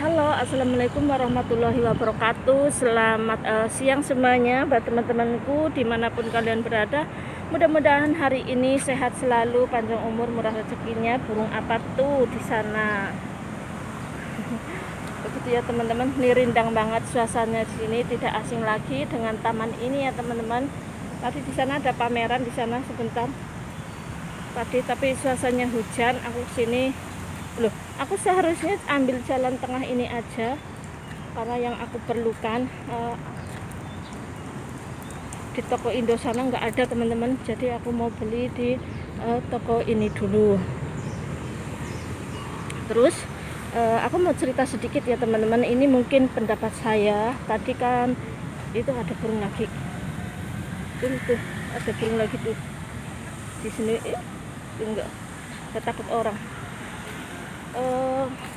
Halo, assalamualaikum warahmatullahi wabarakatuh. Selamat siang semuanya, buat teman-temanku dimanapun kalian berada. Mudah-mudahan hari ini sehat selalu, panjang umur, murah rezekinya. Burung apa tuh di sana? Begitu ya teman-teman. Ini rindang banget suasananya di sini, tidak asing lagi dengan taman ini ya teman-teman. Tadi di sana ada pameran di sana sebentar. Tapi suasananya hujan. Aku sini. Loh, aku seharusnya ambil jalan tengah ini aja karena yang aku perlukan di toko Indo sana nggak ada teman-teman, jadi aku mau beli di toko ini dulu. Terus aku mau cerita sedikit ya teman-teman. Ini mungkin pendapat saya. Tadi kan itu ada burung lagi tuh, ada burung lagi tuh di sini. Enggak, saya takut orang.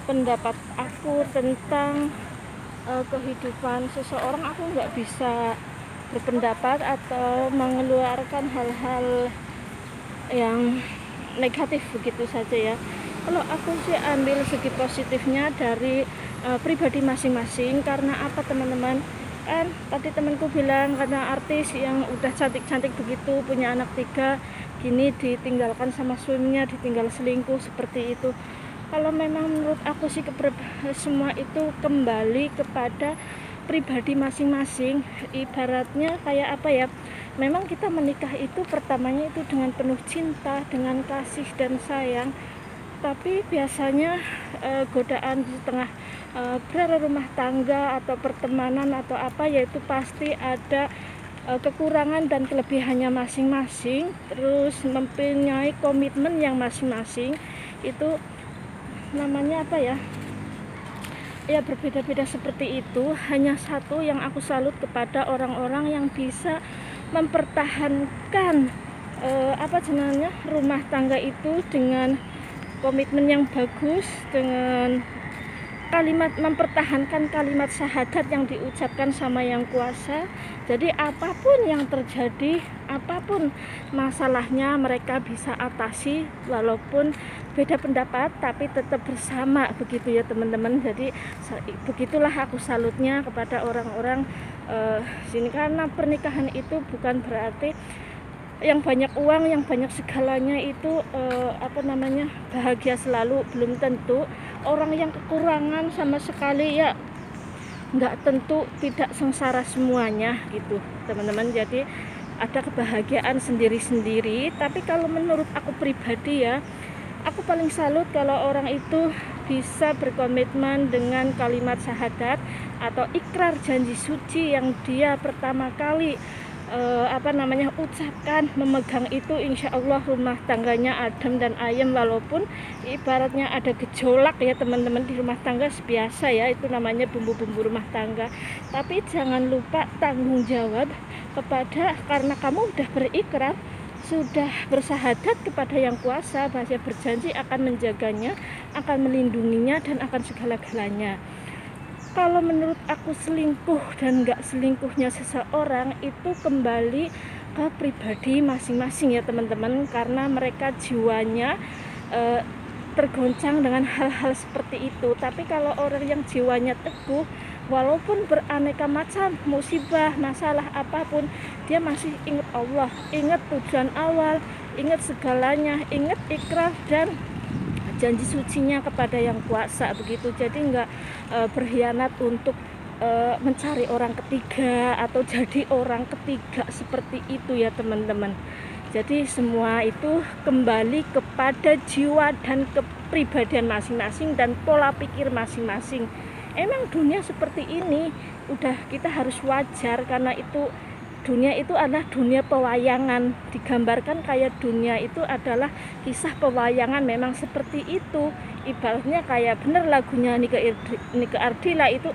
Pendapat aku tentang kehidupan seseorang, aku nggak bisa berpendapat atau mengeluarkan hal-hal yang negatif begitu saja ya. Kalau aku sih ambil segi positifnya dari pribadi masing-masing. Karena apa teman-teman, kan tadi temanku bilang karena artis yang udah cantik-cantik begitu, punya anak 3, gini ditinggalkan sama suaminya, ditinggal selingkuh seperti itu. Kalau memang menurut aku sih semua itu kembali kepada pribadi masing-masing. Ibaratnya kayak apa ya, memang kita menikah itu pertamanya itu dengan penuh cinta, dengan kasih dan sayang. Tapi biasanya godaan di tengah berumah tangga atau pertemanan atau apa, yaitu pasti ada kekurangan dan kelebihannya masing-masing. Terus mempunyai komitmen yang masing-masing. Itu namanya apa ya, ya berbeda-beda seperti itu. Hanya satu yang aku salut kepada orang-orang yang bisa mempertahankan rumah tangga itu dengan komitmen yang bagus, dengan mempertahankan kalimat syahadat yang diucapkan sama yang kuasa. Jadi apapun yang terjadi, apapun masalahnya, mereka bisa atasi walaupun beda pendapat tapi tetap bersama, begitu ya teman-teman. Jadi begitulah aku salutnya kepada orang-orang sini. Karena pernikahan itu bukan berarti yang banyak uang, yang banyak segalanya itu bahagia selalu. Belum tentu. Orang yang kekurangan sama sekali ya nggak tentu tidak sengsara semuanya gitu teman-teman. Jadi ada kebahagiaan sendiri-sendiri. Tapi kalau menurut aku pribadi ya, aku paling salut kalau orang itu bisa berkomitmen dengan kalimat syahadat atau ikrar janji suci yang dia pertama kali ucapkan, memegang itu, insya Allah rumah tangganya adem dan ayem. Walaupun ibaratnya ada gejolak ya teman-teman di rumah tangga, biasa ya, itu namanya bumbu-bumbu rumah tangga. Tapi jangan lupa tanggung jawab karena kamu udah berikrar, sudah bersahadat kepada yang kuasa, bahwa berjanji akan menjaganya, akan melindunginya, dan akan segala-galanya. Kalau menurut aku selingkuh dan nggak selingkuhnya seseorang itu kembali ke pribadi masing-masing ya teman-teman. Karena mereka jiwanya tergoncang dengan hal-hal seperti itu. Tapi kalau orang yang jiwanya teguh, walaupun beraneka macam musibah, masalah apapun, dia masih ingat Allah, ingat tujuan awal, ingat segalanya, ingat ikrar dan janji sucinya kepada yang kuasa, begitu. Jadi nggak berkhianat untuk mencari orang ketiga atau jadi orang ketiga seperti itu ya teman-teman. Jadi semua itu kembali kepada jiwa dan kepribadian masing-masing dan pola pikir masing-masing. Emang dunia seperti ini, udah kita harus wajar, karena itu dunia itu adalah dunia pewayangan. Digambarkan kayak dunia itu adalah kisah pewayangan, memang seperti itu. Ibaratnya kayak bener lagunya Nike Ardila itu,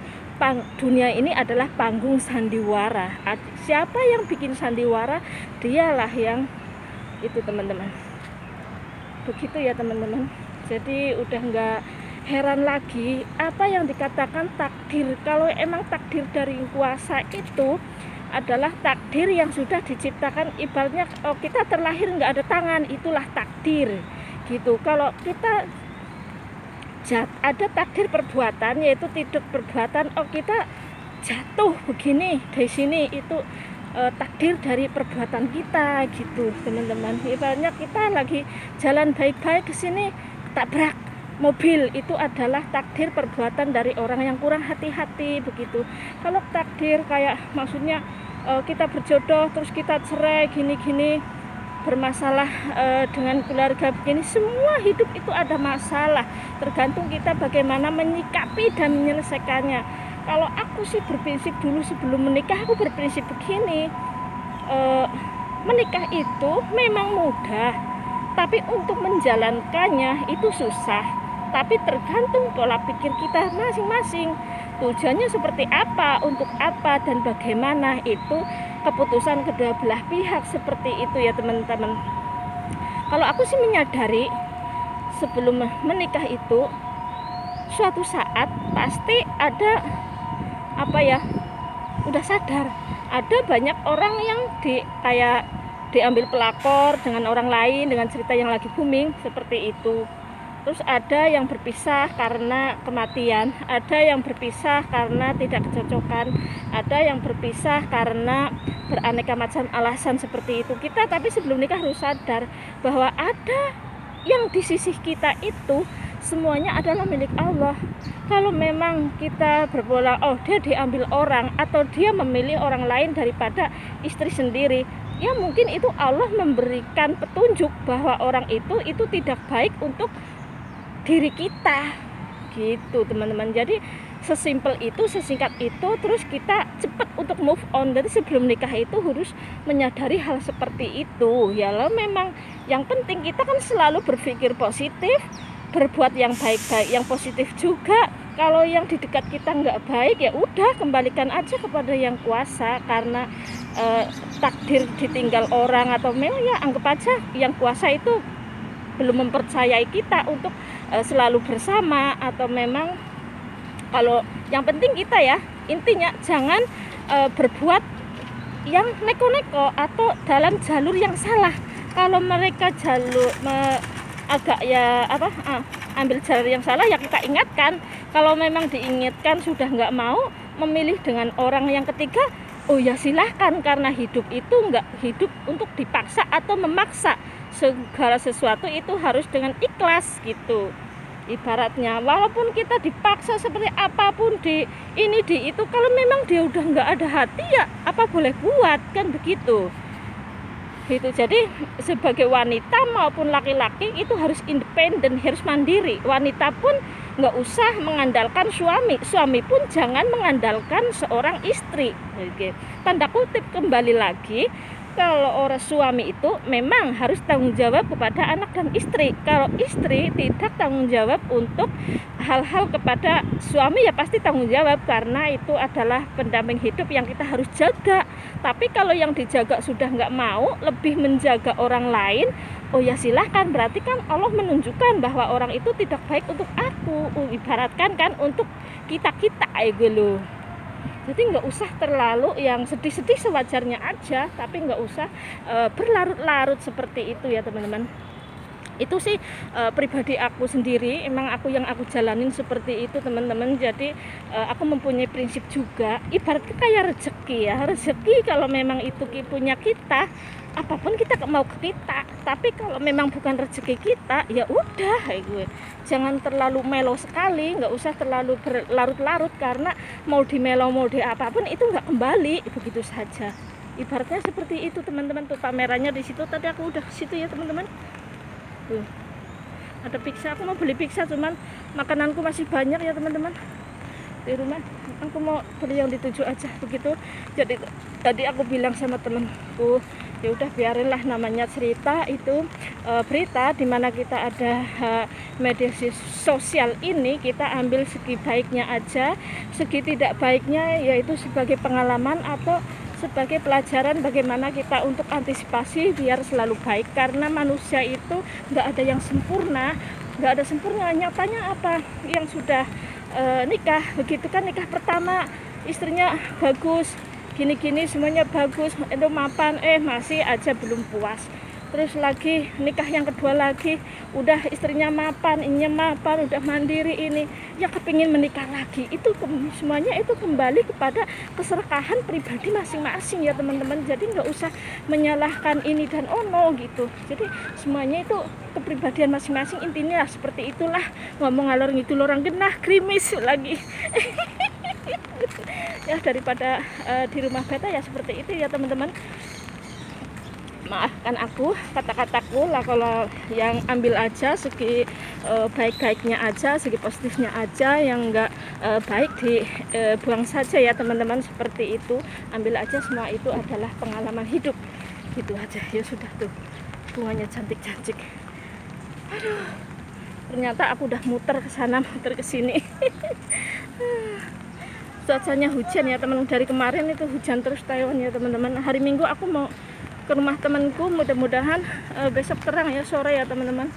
dunia ini adalah panggung sandiwara. Siapa yang bikin sandiwara, dialah yang itu teman-teman. Begitu ya teman-teman. Jadi udah nggak heran lagi apa yang dikatakan takdir. Kalau emang takdir dari kuasa itu adalah takdir yang sudah diciptakan. Ibaratnya kita terlahir nggak ada tangan, itulah takdir gitu. Kalau kita ada takdir perbuatan, yaitu tidak perbuatan. Oh, kita jatuh begini di sini, itu takdir dari perbuatan kita gitu teman-teman. Ibaratnya kita lagi jalan baik-baik ke sini tabrak mobil, itu adalah takdir perbuatan dari orang yang kurang hati-hati begitu. Kalau takdir kayak maksudnya kita berjodoh terus kita cerai gini-gini, bermasalah dengan keluarga begini, semua hidup itu ada masalah, tergantung kita bagaimana menyikapi dan menyelesaikannya. Kalau aku sih berprinsip dulu sebelum menikah, aku berprinsip begini, menikah itu memang mudah, tapi untuk menjalankannya itu susah. Tapi tergantung pola pikir kita masing-masing, tujuannya seperti apa, untuk apa, dan bagaimana, itu keputusan kedua belah pihak seperti itu ya teman-teman. Kalau aku sih menyadari sebelum menikah itu suatu saat pasti ada udah sadar ada banyak orang yang kayak diambil pelakor dengan orang lain, dengan cerita yang lagi booming seperti itu. Terus ada yang berpisah karena kematian, ada yang berpisah karena tidak kecocokan, ada yang berpisah karena beraneka macam alasan seperti itu. Kita tapi sebelum nikah harus sadar bahwa ada yang di sisi kita itu semuanya adalah milik Allah. Kalau memang kita berbola, oh dia diambil orang atau dia memilih orang lain daripada istri sendiri, ya mungkin itu Allah memberikan petunjuk bahwa orang itu tidak baik untuk diri kita gitu teman-teman. Jadi sesimpel itu, sesingkat itu, terus kita cepat untuk move on. Jadi sebelum nikah itu harus menyadari hal seperti itu ya. Lalu memang yang penting kita kan selalu berpikir positif, berbuat yang baik-baik, yang positif juga. Kalau yang di dekat kita nggak baik, ya udah kembalikan aja kepada yang kuasa. Karena takdir ditinggal orang atau memang ya anggap aja yang kuasa itu belum mempercayai kita untuk selalu bersama. Atau memang kalau yang penting kita ya, intinya jangan berbuat yang neko-neko atau dalam jalur yang salah. Kalau mereka agak ya ambil jalur yang salah, ya kita ingatkan. Kalau memang diingatkan sudah nggak mau memilih dengan orang yang ketiga, oh ya silahkan, karena hidup itu nggak hidup untuk dipaksa atau memaksa. Segala sesuatu itu harus dengan ikhlas gitu. Ibaratnya walaupun kita dipaksa seperti apapun di itu, kalau memang dia udah nggak ada hati, ya apa boleh buat, kan begitu gitu. Jadi sebagai wanita maupun laki-laki itu harus independen, harus mandiri. Wanita pun nggak usah mengandalkan suami pun jangan mengandalkan seorang istri. Oke. Tanda kutip kembali lagi, kalau orang suami itu memang harus tanggung jawab kepada anak dan istri. Kalau istri tidak tanggung jawab untuk hal-hal kepada suami, ya pasti tanggung jawab, karena itu adalah pendamping hidup yang kita harus jaga. Tapi kalau yang dijaga sudah nggak mau, lebih menjaga orang lain, oh ya silahkan, berarti kan Allah menunjukkan bahwa orang itu tidak baik untuk aku. Ibaratkan kan untuk kita-kita gitu. Jadi nggak usah terlalu yang sedih-sedih, sewajarnya aja, tapi nggak usah berlarut-larut seperti itu ya teman-teman. Itu sih pribadi aku sendiri, emang yang aku jalanin seperti itu teman-teman. Jadi aku mempunyai prinsip juga, ibaratnya kayak rezeki ya. Rezeki kalau memang itu punya kita, apapun kita mau ke kita. Tapi kalau memang bukan rezeki kita, ya udah gue. Jangan terlalu melo sekali, nggak usah terlalu berlarut-larut, karena mau di melo mau di apapun itu nggak kembali begitu saja. Ibaratnya seperti itu teman-teman. Tuh kameranya di situ, tadi aku udah ke situ ya teman-teman. Tuh ada pizza, aku mau beli pizza, cuman makananku masih banyak ya teman-teman di rumah. Aku mau beli yang dituju aja begitu. Jadi tadi aku bilang sama temanku, ya udah biarinlah, namanya cerita itu berita dimana kita ada media sosial ini, kita ambil segi baiknya aja, segi tidak baiknya yaitu sebagai pengalaman atau sebagai pelajaran bagaimana kita untuk antisipasi biar selalu baik. Karena manusia itu nggak ada yang sempurna, nggak ada sempurna. Nyatanya apa yang sudah nikah begitu kan, nikah pertama istrinya bagus, gini-gini semuanya bagus, itu mapan, masih aja belum puas. terus lagi nikah yang kedua lagi, udah istrinya mapan, ininya mapan, udah mandiri ini, ya kepingin menikah lagi. Itu semuanya itu kembali kepada keserakahan pribadi masing-masing ya teman-teman. Jadi nggak usah menyalahkan ini dan ono gitu. Jadi semuanya itu kepribadian masing-masing, intinya seperti itulah. Ngomong ngalor ngidul orang genah krimis lagi. Ya daripada di rumah beta ya seperti itu ya teman-teman. Maafkan aku kata-kataku lah, kalau yang ambil aja segi baik-baiknya aja, segi positifnya aja, yang enggak baik dibuang saja ya teman-teman. Seperti itu, ambil aja semua itu adalah pengalaman hidup gitu aja. Ya sudah tuh, bunganya cantik-cantik. Aduh, ternyata aku udah muter ke sana muter ke sini. Cuacanya hujan ya teman, dari kemarin itu hujan terus Taiwan ya teman-teman. Hari Minggu aku mau ke rumah temanku, mudah-mudahan besok terang ya sore ya teman-teman.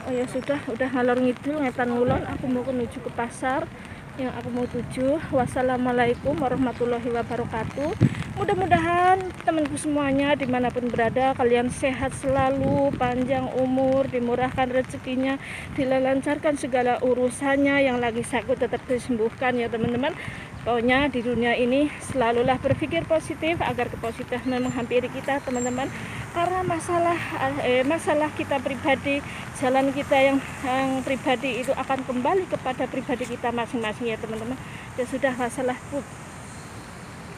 Oh ya sudah, udah ngalor ngidul ngetan ngulon, aku mau menuju ke pasar yang aku mau tuju. Wassalamualaikum warahmatullahi wabarakatuh. Mudah-mudahan temanku semuanya dimanapun berada, kalian sehat selalu, panjang umur, dimurahkan rezekinya, dilancarkan segala urusannya, yang lagi sakit tetap disembuhkan ya teman-teman. Pokoknya di dunia ini selalulah berpikir positif agar kepositifan menghampiri kita teman-teman. Karena masalah kita pribadi, jalan kita yang pribadi itu akan kembali kepada pribadi kita masing-masing ya teman-teman. Ya sudah, masalah